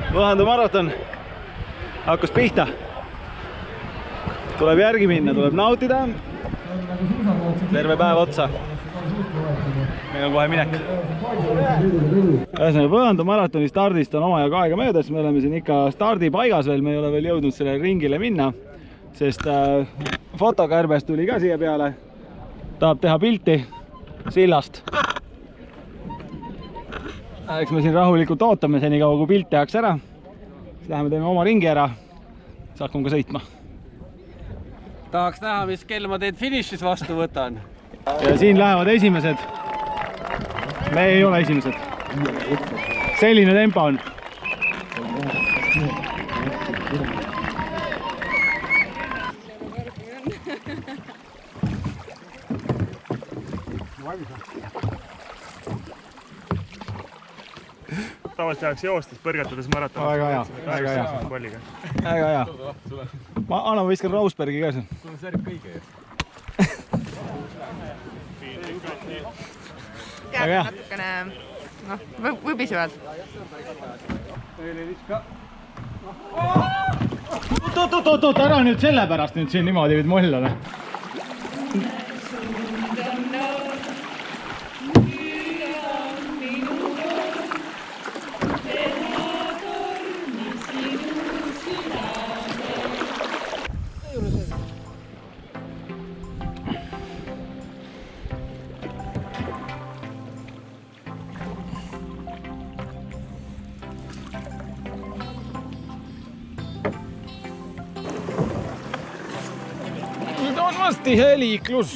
Võhandu maraton hakkas pihta. Tuleb järgi minna, tuleb nautida. Terve päev otsa. Meil on kohe minek. Võhandu maratoni stardist on omajagu aega möödas. Me oleme siin ikka stardipaigas veel. Me ei ole veel jõudnud selle ringile minna, sest fotokärbes tuli ka siia peale. Tahab teha pilti sillast. Eks me siin rahulikult ootame senikaua, kui pilt tehakse ära. Siis läheme teeme oma ringi ära. Siis hakkame ka sõitma. Tahaks näha, mis kell ma teid finišis vastu võtan. Ja siin lähevad esimesed. Me ei ole esimesed. Selline tempo on. Tavaliselt tehakse joostes, põrgatades maratonit. Väga hea, väga hea. Väga hea. Ma annan viskan Rosebergi ka siin. Sul on särk kõige ju. Käed natukene võbisevad. Oot, ära nüüd sellepärast nüüd siin niimoodi võid mollada. Nüüd on vasti heliiklus.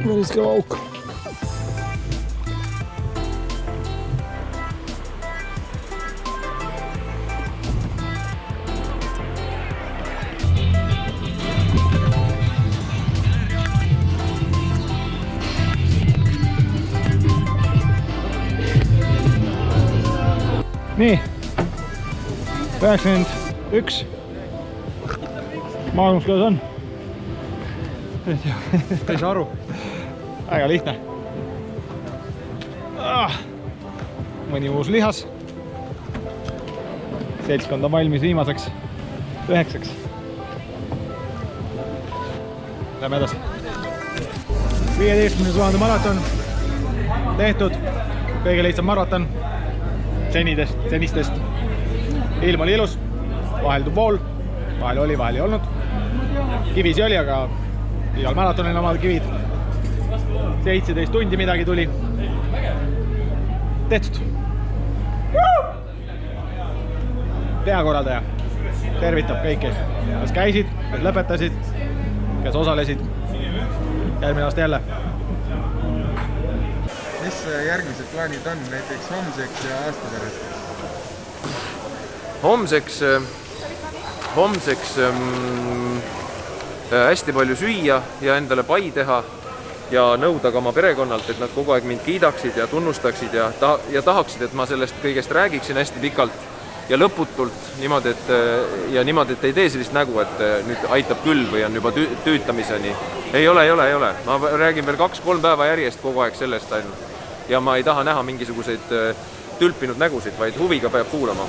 Päris kõva auk. Nii, 91. Maailmas kuidas on? Ei saa aru. Väga lihtne. Mõni uus lihas. Seltskond on valmis viimaseks 9. Lähme edasi. 15 000 maraton tehtud. Kõige lihtsam maraton senistest. Ilm oli ilus. Vahel pool. Vahel oli, vahel ei olnud. Kivisi oli, aga igal maratonil omad kivid. 17 tundi midagi tuli. Tehtud. Peakorraldaja tervitab kõiki. Kes käisid, kes lõpetasid, kes osalesid. Järgmine aasta jälle. Mis järgmised plaanid on näiteks homseks ja aasta pärast? Homseks hästi palju süüa ja endale pai teha ja nõuda ka oma perekonnalt, et nad kogu aeg mind kiidaksid ja tunnustaksid ja tahaksid, et ma sellest kõigest räägiksin hästi pikalt ja lõputult niimoodi, et ei tee sellist nägu, et nüüd aitab küll või on juba tüütamiseni. Ei ole. Ma räägin veel 2-3 päeva järjest kogu aeg sellest ainult ja ma ei taha näha mingisuguseid tülpinud nägusid, vaid huviga peab kuulama.